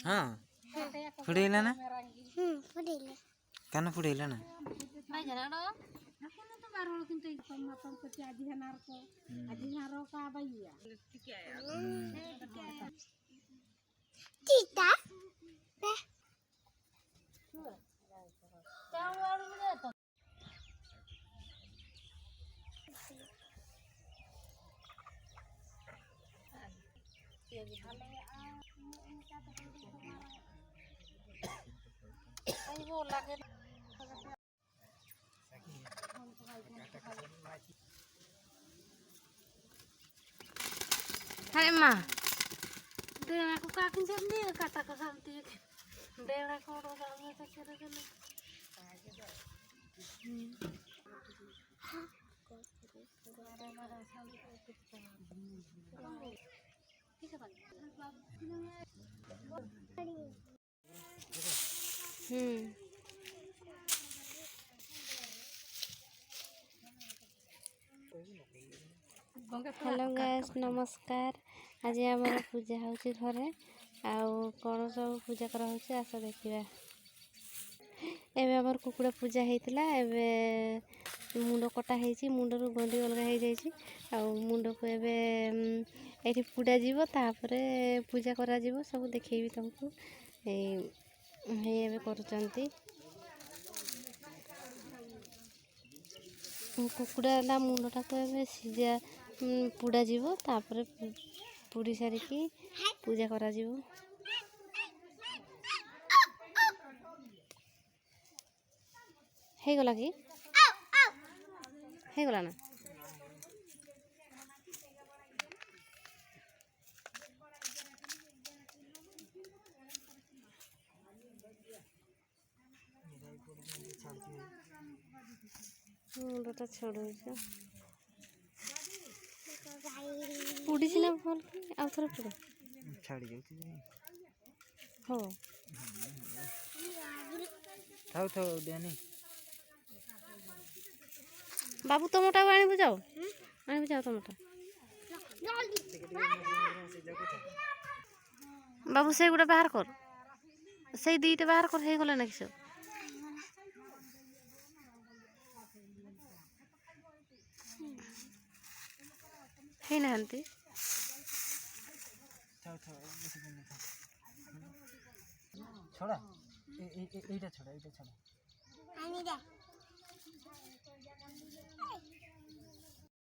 हाँ फुड़ेला ना कना फुड़ेला ना Hai ma, dia aku kakin sendiri kata kesantik, dia aku orang orang tak kira kira. Hello guys नमस्कार। आज आम पूजा होची घरे आउ कौन सब पूजा करा होची आस देखिबा। एबे हमर कुकुड़ा पूजा हेतिला एबे मुंड कटा हेची मुंडरू गंडी अलगा हे जाईची आ मुंड को एबे एठी पुडा जीवो तापरे पूजा करा जीवो सब देखैबी तुमको हे एबे करूचंती कुकुड़ा ला मुंडटा को एबे सिजा पुडा जीवो तापरे पुडी सारिकी पूजा करा जीवो। हे गला की हे गला ना मुंडटा छड़ोइछ पुडी सिना भल की आ थोर पुडा छाड़ी जाउची हो थाउ थाउ देनी बाबू टमाटा आनी जाओ आनी जाओ टमाटा बाबू से गुड़ा बाहर कर से दीटा बाहर कर हे गला ना किस हे नांती थाउ थाउ छोड़ा एटा छोड़ा आनी दे